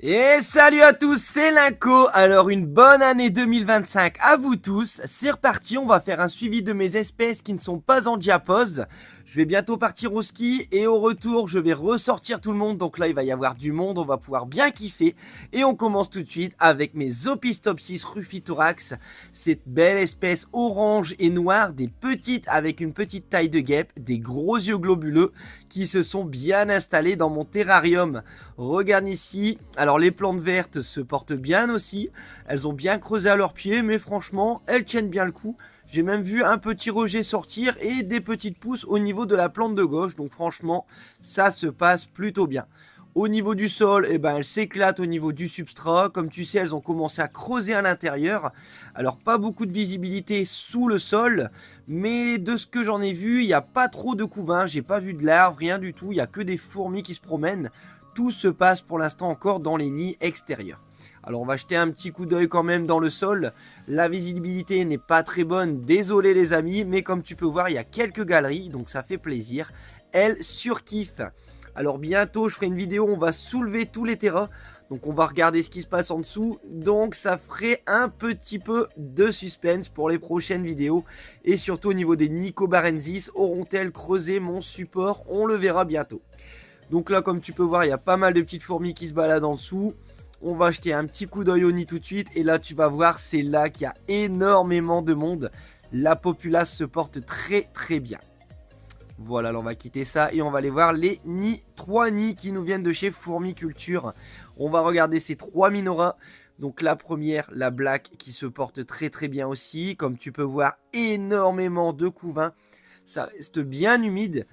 Et salut à tous, c'est Linko. Alors une bonne année 2025 à vous tous. C'est reparti, on va faire un suivi de mes espèces qui ne sont pas en diapose. Je vais bientôt partir au ski et au retour je vais ressortir tout le monde. Donc là il va y avoir du monde, on va pouvoir bien kiffer. Et on commence tout de suite avec mes Opistopsis rufithorax. Cette belle espèce orange et noire, des petites avec une petite taille de guêpe, des gros yeux globuleux qui se sont bien installés dans mon terrarium. Regarde ici, alors les plantes vertes se portent bien aussi, elles ont bien creusé à leurs pieds, mais franchement, elles tiennent bien le coup. J'ai même vu un petit rejet sortir et des petites pousses au niveau de la plante de gauche, donc franchement, ça se passe plutôt bien. Au niveau du sol, eh ben, elles s'éclatent au niveau du substrat. Comme tu sais, elles ont commencé à creuser à l'intérieur. Alors, pas beaucoup de visibilité sous le sol. Mais de ce que j'en ai vu, il n'y a pas trop de couvains. J'ai pas vu de larves, rien du tout. Il n'y a que des fourmis qui se promènent. Tout se passe pour l'instant encore dans les nids extérieurs. Alors, on va jeter un petit coup d'œil quand même dans le sol. La visibilité n'est pas très bonne. Désolé les amis. Mais comme tu peux voir, il y a quelques galeries. Donc, ça fait plaisir. Elles surkiffent. Alors bientôt je ferai une vidéo, on va soulever tous les terrains. Donc on va regarder ce qui se passe en dessous. Donc ça ferait un petit peu de suspense pour les prochaines vidéos. Et surtout au niveau des Nicobarensis, auront-elles creusé mon support? On le verra bientôt. Donc là comme tu peux voir, il y a pas mal de petites fourmis qui se baladent en dessous. On va jeter un petit coup d'œil au nid tout de suite. Et là tu vas voir, c'est là qu'il y a énormément de monde. La populace se porte très très bien. Voilà, là on va quitter ça et on va aller voir les nids, 3 nids qui nous viennent de chez Fourmiculture. On va regarder ces 3 Minoras. Donc la première, la Black, qui se porte très très bien aussi. Comme tu peux voir, énormément de couvains. Ça reste bien humide.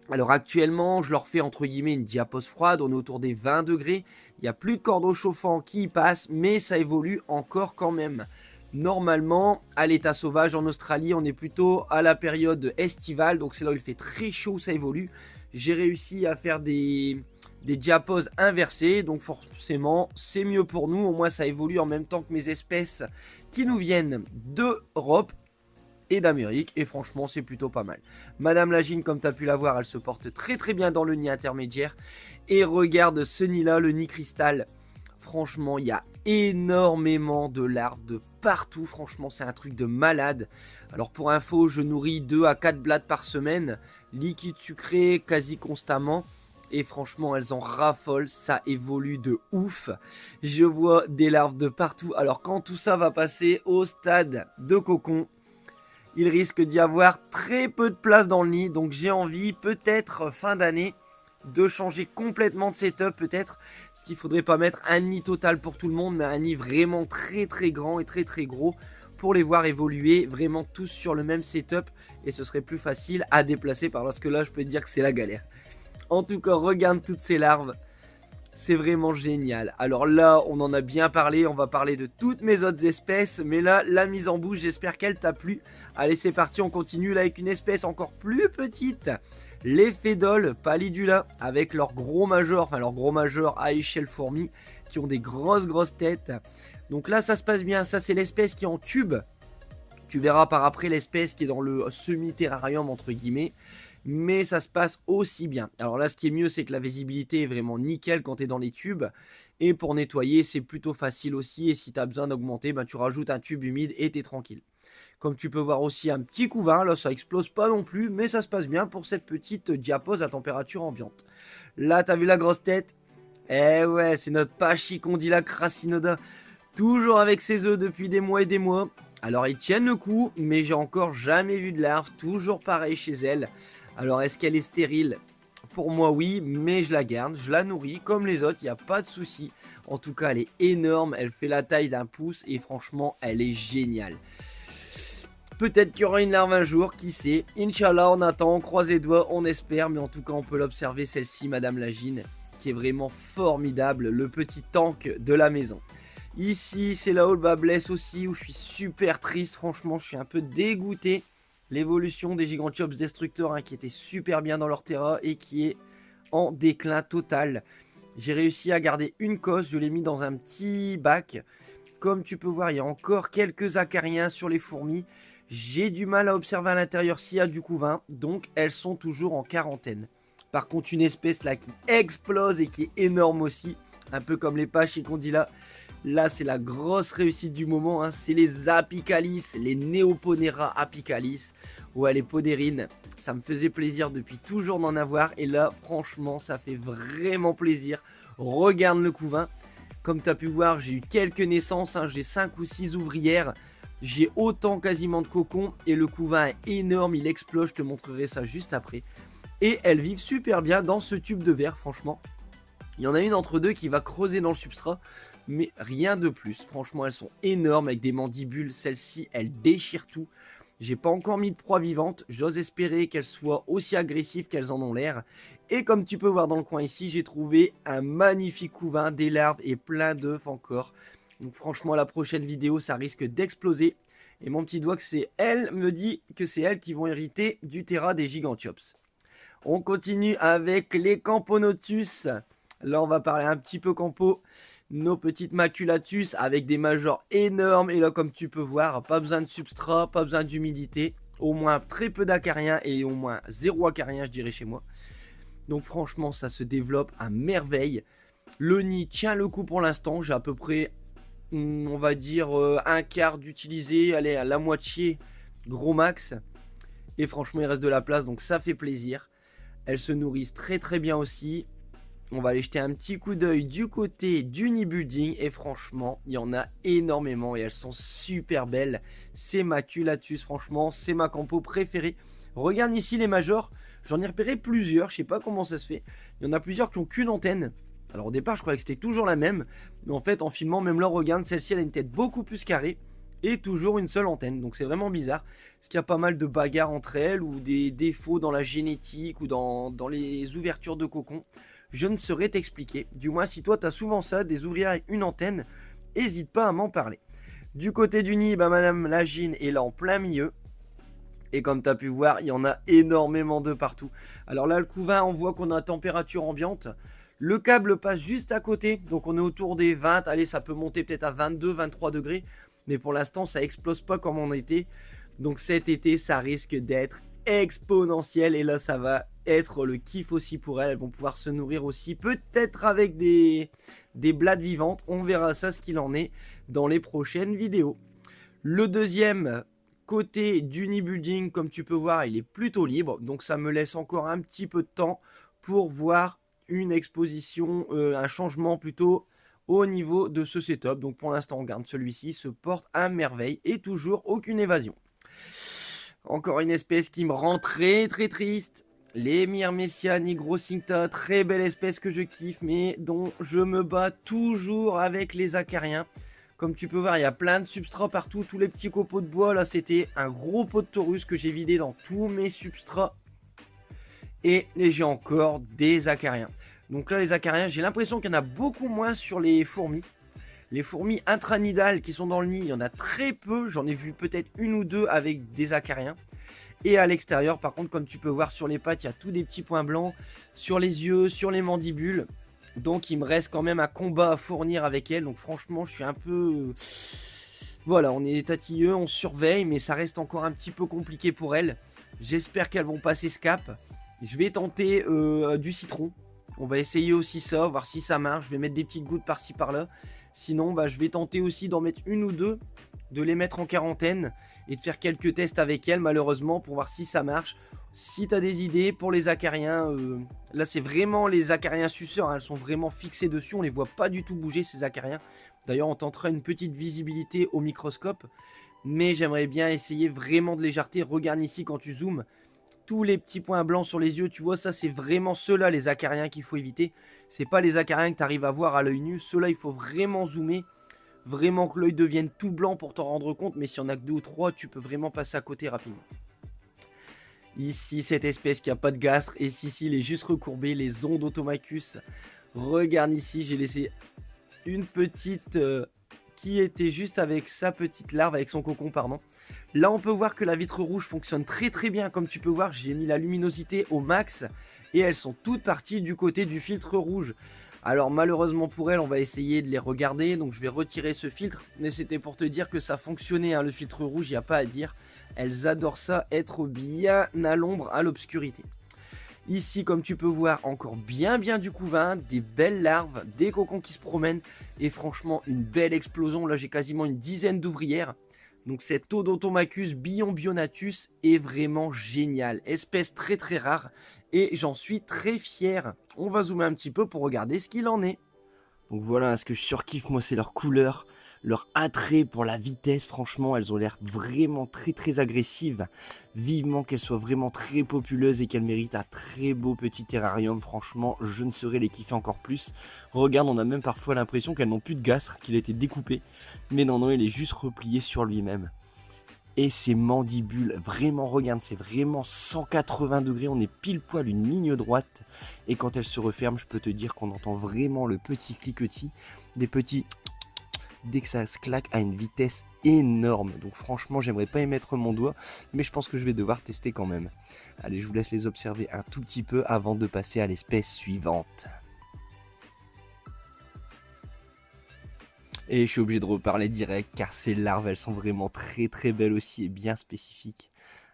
Alors actuellement, je leur fais entre guillemets une diapose froide. On est autour des 20 degrés. Il n'y a plus de cordeau chauffant qui y passe, mais ça évolue encore quand même. Normalement, à l'état sauvage en Australie, on est plutôt à la période estivale. Donc c'est là où il fait très chaud, ça évolue. J'ai réussi à faire des diaposes inversées. Donc forcément, c'est mieux pour nous. Au moins, ça évolue en même temps que mes espèces qui nous viennent d'Europe et d'Amérique. Et franchement, c'est plutôt pas mal. Madame Lagine, comme tu as pu la voir, elle se porte très très bien dans le nid intermédiaire. Et regarde ce nid-là, le nid cristal. Franchement, il y a énormément de larves de partout. Franchement, c'est un truc de malade. Alors pour info, je nourris 2 à 4 blattes par semaine. Liquide sucré quasi constamment. Et franchement, elles en raffolent. Ça évolue de ouf. Je vois des larves de partout. Alors quand tout ça va passer au stade de cocon, il risque d'y avoir très peu de place dans le nid. Donc j'ai envie, peut-être fin d'année, de changer complètement de setup peut-être. Ce qu'il faudrait pas mettre un nid total pour tout le monde, mais un nid vraiment très très grand et très très gros pour les voir évoluer vraiment tous sur le même setup. Et ce serait plus facile à déplacer parce que là je peux te dire que c'est la galère. En tout cas, regarde toutes ces larves. C'est vraiment génial. Alors là, on en a bien parlé. On va parler de toutes mes autres espèces. Mais là, la mise en bouche, j'espère qu'elle t'a plu. Allez, c'est parti. On continue là avec une espèce encore plus petite. Les Fédoles Pallidula. Avec leurs gros majors. Enfin, leurs gros majors à échelle fourmi. Qui ont des grosses têtes. Donc là, ça se passe bien. Ça, c'est l'espèce qui est en tube. Tu verras par après l'espèce qui est dans le semi-terrarium, entre guillemets. Mais ça se passe aussi bien. Alors là, ce qui est mieux, c'est que la visibilité est vraiment nickel quand tu es dans les tubes. Et pour nettoyer, c'est plutôt facile aussi. Et si tu as besoin d'augmenter, ben, tu rajoutes un tube humide et tu es tranquille. Comme tu peux voir aussi, un petit couvain. Là, ça explose pas non plus, mais ça se passe bien pour cette petite diapose à température ambiante. Là, tu as vu la grosse tête? Eh ouais, c'est notre Pachycondyla crassinodin. Toujours avec ses œufs depuis des mois et des mois. Alors, ils tiennent le coup, mais j'ai encore jamais vu de larve. Toujours pareil chez elle. Alors, est-ce qu'elle est stérile? Pour moi, oui, mais je la garde, je la nourris comme les autres, il n'y a pas de souci. En tout cas, elle est énorme, elle fait la taille d'un pouce et franchement, elle est géniale. Peut-être qu'il y aura une larve un jour, qui sait. Inch'Allah, on attend, on croise les doigts, on espère, mais en tout cas, on peut l'observer, celle-ci, Madame Lagine, qui est vraiment formidable, le petit tank de la maison. Ici, c'est là où le bas blesse aussi, où je suis super triste, franchement, je suis un peu dégoûté. L'évolution des Gigantiops Destructors hein, qui était super bien dans leur terrain et qui est en déclin total. J'ai réussi à garder une cosse, je l'ai mis dans un petit bac. Comme tu peux voir, il y a encore quelques acariens sur les fourmis. J'ai du mal à observer à l'intérieur s'il y a du couvain, donc elles sont toujours en quarantaine. Par contre, une espèce là qui explose et qui est énorme aussi, un peu comme les Pachys qu'on dit là. Là, c'est la grosse réussite du moment, hein. C'est les Apicalis, les Neoponera Apicalis. Ouais, les Podérines, ça me faisait plaisir depuis toujours d'en avoir. Et là, franchement, ça fait vraiment plaisir. Regarde le couvain. Comme tu as pu voir, j'ai eu quelques naissances, hein. J'ai 5 ou 6 ouvrières. J'ai autant quasiment de cocons. Et le couvain est énorme, il explose, je te montrerai ça juste après. Et elles vivent super bien dans ce tube de verre, franchement. Il y en a une entre deux qui va creuser dans le substrat, mais rien de plus. Franchement, elles sont énormes avec des mandibules. Celle-ci, elle déchire tout. J'ai pas encore mis de proie vivante. J'ose espérer qu'elles soient aussi agressives qu'elles en ont l'air. Et comme tu peux voir dans le coin ici, j'ai trouvé un magnifique couvain, des larves et plein d'œufs encore. Donc franchement, la prochaine vidéo, ça risque d'exploser. Et mon petit doigt, que c'est elle, me dit que c'est elles qui vont hériter du terra des Gigantiops. On continue avec les Camponotus. Là, on va parler un petit peu campo. Nos petites maculatus avec des majors énormes. Et là, comme tu peux voir, pas besoin de substrat, pas besoin d'humidité. Au moins très peu d'acariens et au moins 0 acarien, je dirais chez moi. Donc franchement, ça se développe à merveille. Le nid tient le coup pour l'instant. J'ai à peu près, on va dire, un quart d'utilisé. Allez, à la moitié, gros max. Et franchement, il reste de la place, donc ça fait plaisir. Elles se nourrissent très très bien aussi. On va aller jeter un petit coup d'œil du côté du nid building. Et franchement, il y en a énormément et elles sont super belles. C'est ma culatus, franchement, c'est ma campo préférée. Regarde ici les majors. J'en ai repéré plusieurs, je sais pas comment ça se fait. Il y en a plusieurs qui ont qu'une antenne. Alors au départ, je croyais que c'était toujours la même. Mais en fait, en filmant, même là, regarde, celle-ci, elle a une tête beaucoup plus carrée. Et toujours une seule antenne, donc c'est vraiment bizarre. Parce qu'il y a pas mal de bagarres entre elles ou des défauts dans la génétique ou dans les ouvertures de cocon. Je ne saurais t'expliquer. Du moins, si toi tu as souvent ça, des ouvrières avec une antenne, n'hésite pas à m'en parler. Du côté du nid, bah, Madame Lagine est là en plein milieu. Et comme tu as pu voir, il y en a énormément de partout. Alors là, le couvain, on voit qu'on a température ambiante. Le câble passe juste à côté, donc on est autour des 20. Allez, ça peut monter peut-être à 22, 23 degrés. Mais pour l'instant, ça explose pas comme en été. Donc cet été, ça risque d'être exponentiel. Et là, ça va être le kiff aussi pour elles. Elles vont pouvoir se nourrir aussi, peut-être avec des blattes vivantes. On verra ça, ce qu'il en est, dans les prochaines vidéos. Le deuxième côté du nid building, comme tu peux voir, il est plutôt libre. Donc ça me laisse encore un petit peu de temps pour voir une exposition, un changement plutôt au niveau de ce setup. Donc pour l'instant, on garde celui-ci, se porte à merveille et toujours aucune évasion. Encore une espèce qui me rend très triste. Les Myrmecia nigrocincta, très belle espèce que je kiffe, mais dont je me bats toujours avec les acariens. Comme tu peux voir, il y a plein de substrats partout, tous les petits copeaux de bois. Là, c'était un gros pot de taurus que j'ai vidé dans tous mes substrats. Et j'ai encore des acariens. Donc là, les acariens, j'ai l'impression qu'il y en a beaucoup moins sur les fourmis. Les fourmis intranidales qui sont dans le nid, il y en a très peu. J'en ai vu peut-être une ou deux avec des acariens. Et à l'extérieur, par contre, comme tu peux voir sur les pattes, il y a tous des petits points blancs. Sur les yeux, sur les mandibules. Donc il me reste quand même un combat à fournir avec elles. Donc franchement, je suis un peu... Voilà, on est tatilleux, on surveille. Mais ça reste encore un petit peu compliqué pour elles. J'espère qu'elles vont passer ce cap. Je vais tenter du citron. On va essayer aussi ça, voir si ça marche. Je vais mettre des petites gouttes par-ci par-là. Sinon, bah, je vais tenter aussi d'en mettre une ou deux, de les mettre en quarantaine et de faire quelques tests avec elles, malheureusement, pour voir si ça marche. Si tu as des idées pour les acariens, là c'est vraiment les acariens suceurs, hein, elles sont vraiment fixées dessus. On les voit pas du tout bouger, ces acariens. D'ailleurs, on tentera une petite visibilité au microscope. Mais j'aimerais bien essayer vraiment de les jarter. Regarde ici quand tu zoomes. Tous les petits points blancs sur les yeux, tu vois, ça c'est vraiment ceux-là les acariens qu'il faut éviter. C'est pas les acariens que tu arrives à voir à l'œil nu. Ceux-là, il faut vraiment zoomer. Vraiment que l'œil devienne tout blanc pour t'en rendre compte. Mais s'il y en a que 2 ou 3, tu peux vraiment passer à côté rapidement. Ici, cette espèce qui a pas de gastre. Et ici, il est juste recourbé. Les ondes Automachus. Regarde ici, j'ai laissé une petite... qui était juste avec sa petite larve, avec son cocon, pardon. Là, on peut voir que la vitre rouge fonctionne très très bien. Comme tu peux voir, j'ai mis la luminosité au max. Et elles sont toutes parties du côté du filtre rouge. Alors malheureusement pour elles, on va essayer de les regarder. Donc je vais retirer ce filtre. Mais c'était pour te dire que ça fonctionnait, hein, le filtre rouge, il n'y a pas à dire. Elles adorent ça, être bien à l'ombre, à l'obscurité. Ici, comme tu peux voir, encore bien du couvain, des belles larves, des cocons qui se promènent et franchement une belle explosion. Là, j'ai quasiment une dizaine d'ouvrières. Donc cet Odontomachus bionnatus est vraiment génial, espèce très rare et j'en suis très fier. On va zoomer un petit peu pour regarder ce qu'il en est. Donc voilà, ce que je surkiffe moi c'est leur couleur, leur attrait pour la vitesse, franchement elles ont l'air vraiment très agressives. Vivement qu'elles soient vraiment très populeuses et qu'elles méritent un très beau petit terrarium, franchement je ne saurais les kiffer encore plus. Regarde, on a même parfois l'impression qu'elles n'ont plus de gastre, qu'il a été découpé, mais non, il est juste replié sur lui-même. Et ses mandibules, vraiment regarde, c'est vraiment 180 degrés, on est pile poil une ligne droite. Et quand elle se referme, je peux te dire qu'on entend vraiment le petit cliquetis, des petits dès que ça se claque à une vitesse énorme. Donc franchement, j'aimerais pas y mettre mon doigt, mais je pense que je vais devoir tester quand même. Allez, je vous laisse les observer un tout petit peu avant de passer à l'espèce suivante. Et je suis obligé de reparler direct car ces larves elles sont vraiment très belles aussi et bien spécifiques.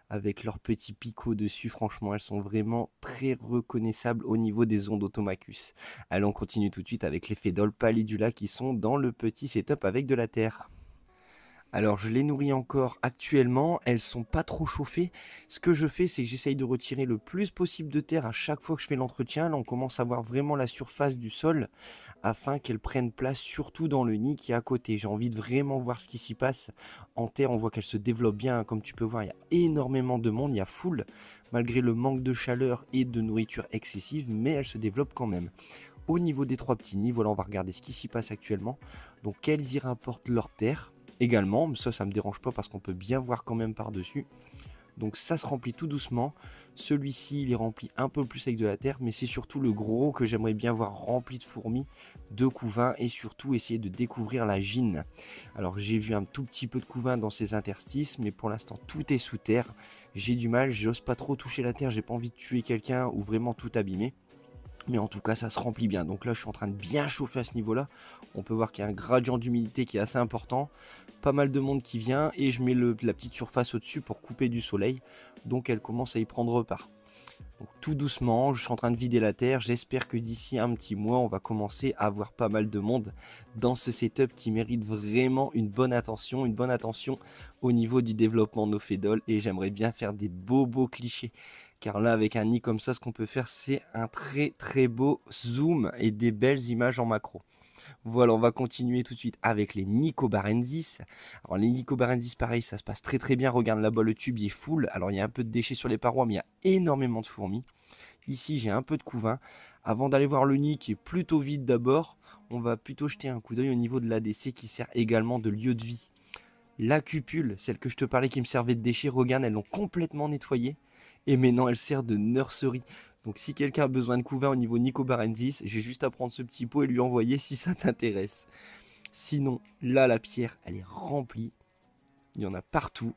Avec leurs petits picots dessus, franchement elles sont vraiment très reconnaissables au niveau des Odontomachus. Allez, on continue tout de suite avec les Phédoles pallidula qui sont dans le petit setup avec de la terre. Alors je les nourris encore actuellement, elles sont pas trop chauffées. Ce que je fais c'est que j'essaye de retirer le plus possible de terre à chaque fois que je fais l'entretien. Là on commence à voir vraiment la surface du sol afin qu'elles prennent place surtout dans le nid qui est à côté. J'ai envie de vraiment voir ce qui s'y passe. En terre on voit qu'elle se développe bien, comme tu peux voir il y a énormément de monde, il y a foule malgré le manque de chaleur et de nourriture excessive, mais elle se développe quand même. Au niveau des 3 petits nids, voilà on va regarder ce qui s'y passe actuellement. Donc elles y rapportent leur terre également, mais ça me dérange pas parce qu'on peut bien voir quand même par dessus. Donc ça se remplit tout doucement. Celui-ci il est rempli un peu plus avec de la terre, mais c'est surtout le gros que j'aimerais bien voir rempli de fourmis, de couvains et surtout essayer de découvrir la gine. Alors j'ai vu un tout petit peu de couvain dans ces interstices, mais pour l'instant tout est sous terre. J'ai du mal, j'ose pas trop toucher la terre, j'ai pas envie de tuer quelqu'un ou vraiment tout abîmer. Mais en tout cas ça se remplit bien. Donc là je suis en train de bien chauffer à ce niveau là. On peut voir qu'il y a un gradient d'humidité qui est assez important. Pas mal de monde qui vient. Et je mets la petite surface au dessus pour couper du soleil. Donc elle commence à y prendre part. Donc tout doucement, je suis en train de vider la terre. J'espère que d'ici un petit mois on va commencer à avoir pas mal de monde dans ce setup qui mérite vraiment une bonne attention au niveau du développement de nos Phédoles. Et j'aimerais bien faire des beaux clichés. Car là avec un nid comme ça, ce qu'on peut faire c'est un très beau zoom et des belles images en macro. Voilà, on va continuer tout de suite avec les Nicobarensis. Alors les Nicobarensis pareil, ça se passe très bien. Regarde là-bas, le tube il est full. Alors il y a un peu de déchets sur les parois, mais il y a énormément de fourmis. Ici j'ai un peu de couvain. Avant d'aller voir le nid qui est plutôt vide d'abord, on va plutôt jeter un coup d'œil au niveau de l'ADC qui sert également de lieu de vie. La cupule, celle que je te parlais qui me servait de déchets, regarde, elles l'ont complètement nettoyée. Et maintenant elle sert de nursery. Donc si quelqu'un a besoin de couvain au niveau Nicobarensis, j'ai juste à prendre ce petit pot et lui envoyer si ça t'intéresse. Sinon, là la pierre, elle est remplie. Il y en a partout.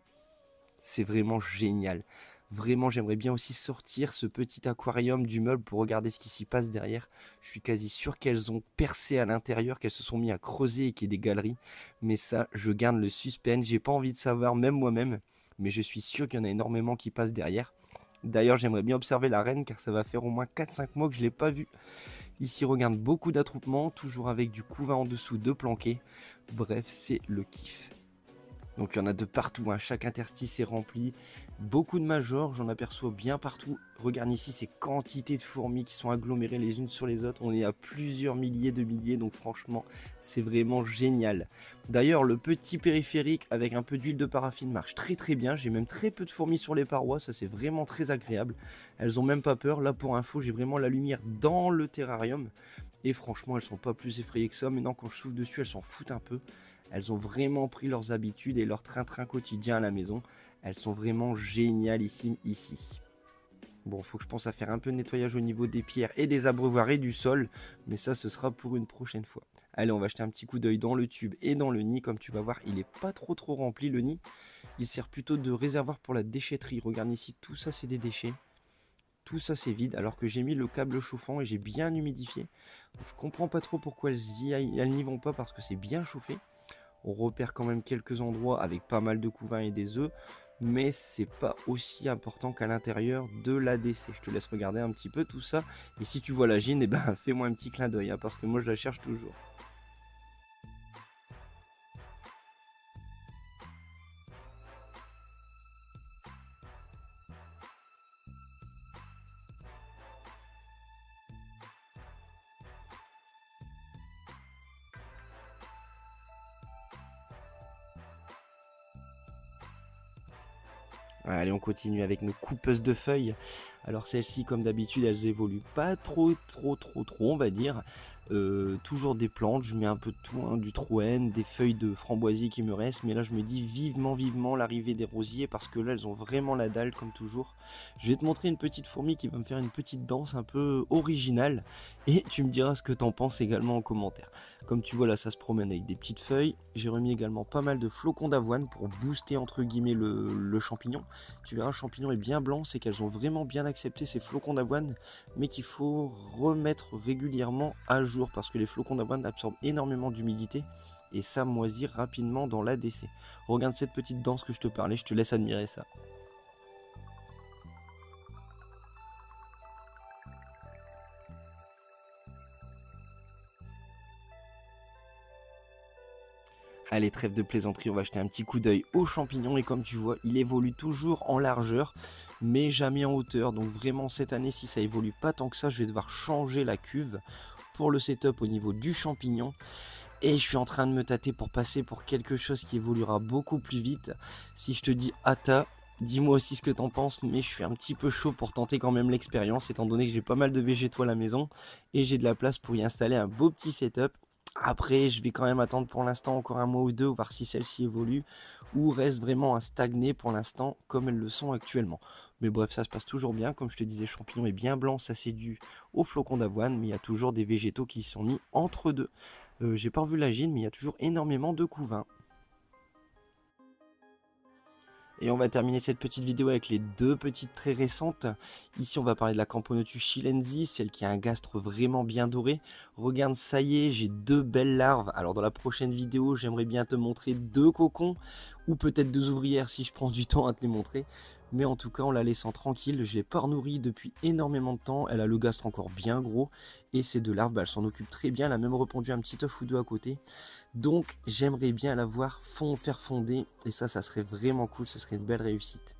C'est vraiment génial. Vraiment, j'aimerais bien aussi sortir ce petit aquarium du meuble pour regarder ce qui s'y passe derrière. Je suis quasi sûr qu'elles ont percé à l'intérieur, qu'elles se sont mis à creuser et qu'il y ait des galeries. Mais ça, je garde le suspense. J'ai pas envie de savoir, même moi-même. Mais je suis sûr qu'il y en a énormément qui passent derrière. D'ailleurs, j'aimerais bien observer la reine car ça va faire au moins 4-5 mois que je ne l'ai pas vue. Ici, regarde, beaucoup d'attroupements, toujours avec du couvain en dessous de planqué. Bref, c'est le kiff. Donc il y en a de partout, hein. Chaque interstice est rempli. Beaucoup de majors, j'en aperçois bien partout. Regarde ici ces quantités de fourmis qui sont agglomérées les unes sur les autres. On est à plusieurs milliers de milliers, donc franchement, c'est vraiment génial. D'ailleurs, le petit périphérique avec un peu d'huile de paraffine marche très bien. J'ai même très peu de fourmis sur les parois, ça c'est vraiment très agréable. Elles ont même pas peur. Là pour info, j'ai vraiment la lumière dans le terrarium. Et franchement, elles sont pas plus effrayées que ça. Maintenant, quand je souffle dessus, elles s'en foutent un peu. Elles ont vraiment pris leurs habitudes et leur train-train quotidien à la maison. Elles sont vraiment génialissimes ici. Bon, faut que je pense à faire un peu de nettoyage au niveau des pierres et des abreuvoirs et du sol. Mais ça, ce sera pour une prochaine fois. Allez, on va jeter un petit coup d'œil dans le tube et dans le nid. Comme tu vas voir, il n'est pas trop rempli le nid. Il sert plutôt de réservoir pour la déchetterie. Regarde ici, tout ça c'est des déchets. Tout ça c'est vide alors que j'ai mis le câble chauffant et j'ai bien humidifié. Donc, je comprends pas trop pourquoi elles n'y vont pas parce que c'est bien chauffé. On repère quand même quelques endroits avec pas mal de couvains et des œufs. mais c'est pas aussi important qu'à l'intérieur de l'ADC. Je te laisse regarder un petit peu tout ça, et si tu vois la gine, eh ben, fais-moi un petit clin d'œil, hein, parce que moi je la cherche toujours. Allez, on continue avec nos coupeuses de feuilles. Alors celles-ci, comme d'habitude, elles évoluent pas trop, on va dire. Toujours des plantes, je mets un peu de tout, hein, du troène, des feuilles de framboisier qui me restent. Mais là, je me dis vivement l'arrivée des rosiers, parce que là, elles ont vraiment la dalle, comme toujours. Je vais te montrer une petite fourmi qui va me faire une petite danse un peu originale. Et tu me diras ce que t'en penses également en commentaire. Comme tu vois, là, ça se promène avec des petites feuilles. J'ai remis également pas mal de flocons d'avoine pour booster, entre guillemets, le champignon. Tu verras, le champignon est bien blanc, c'est qu'elles ont vraiment bien accepté ces flocons d'avoine, mais qu'il faut remettre régulièrement à jour, parce que les flocons d'avoine absorbent énormément d'humidité, et ça moisit rapidement dans l'ADC. Regarde cette petite danse que je te parlais, je te laisse admirer ça. Allez, trêve de plaisanterie, on va jeter un petit coup d'œil aux champignons, et comme tu vois, il évolue toujours en largeur, mais jamais en hauteur. Donc vraiment, cette année, si ça évolue pas tant que ça, je vais devoir changer la cuve pour le setup au niveau du champignon. Et je suis en train de me tâter pour passer pour quelque chose qui évoluera beaucoup plus vite. Si je te dis Ata, dis-moi aussi ce que t'en penses, mais je suis un petit peu chaud pour tenter quand même l'expérience, étant donné que j'ai pas mal de végétaux à la maison, et j'ai de la place pour y installer un beau petit setup. Après, je vais quand même attendre pour l'instant encore un mois ou deux, voir si celle-ci évolue, ou reste vraiment à stagner pour l'instant, comme elles le sont actuellement. Mais bref, ça se passe toujours bien. Comme je te disais, le champignon est bien blanc, ça c'est dû au flocon d'avoine, mais il y a toujours des végétaux qui sont mis entre deux. J'ai pas revu la gine, mais il y a toujours énormément de couvains. Et on va terminer cette petite vidéo avec les deux petites très récentes. Ici, on va parler de la Camponotus chilensis, celle qui a un gastre vraiment bien doré. Regarde, ça y est, j'ai deux belles larves. Alors dans la prochaine vidéo, j'aimerais bien te montrer deux cocons, ou peut-être deux ouvrières si je prends du temps à te les montrer. Mais en tout cas, en la laissant tranquille, je l'ai pas renourrie depuis énormément de temps. Elle a le gastre encore bien gros, et ces deux larves, elles s'en occupent très bien. Elle a même répondu un petit œuf ou deux à côté. Donc j'aimerais bien la voir faire fonder, et ça serait vraiment cool, ce serait une belle réussite.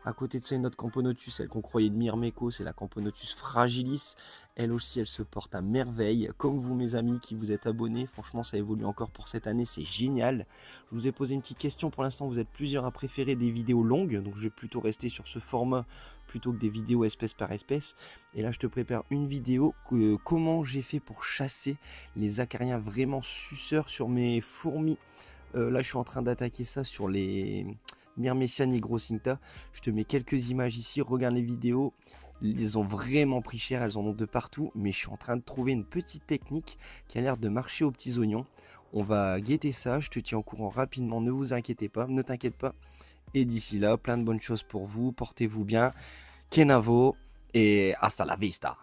À côté de ça, une autre Camponotus, celle qu'on croyait de Myrmeco, c'est la Camponotus fragilis. Elle aussi, elle se porte à merveille. Comme vous, mes amis, qui vous êtes abonnés, franchement, ça évolue encore pour cette année, c'est génial. Je vous ai posé une petite question, pour l'instant, vous êtes plusieurs à préférer des vidéos longues, donc je vais plutôt rester sur ce format plutôt que des vidéos espèce par espèce. Et là, je te prépare une vidéo comment j'ai fait pour chasser les acariens vraiment suceurs sur mes fourmis. Là, je suis en train d'attaquer ça sur les Myrmecia nigrocincta. Je te mets quelques images ici, regarde les vidéos. Ils ont vraiment pris cher, elles en ont de partout, mais je suis en train de trouver une petite technique qui a l'air de marcher aux petits oignons. On va guetter ça, je te tiens au courant rapidement, ne vous inquiétez pas, ne t'inquiète pas. Et d'ici là, plein de bonnes choses pour vous, portez-vous bien, Kenavo, et hasta la vista.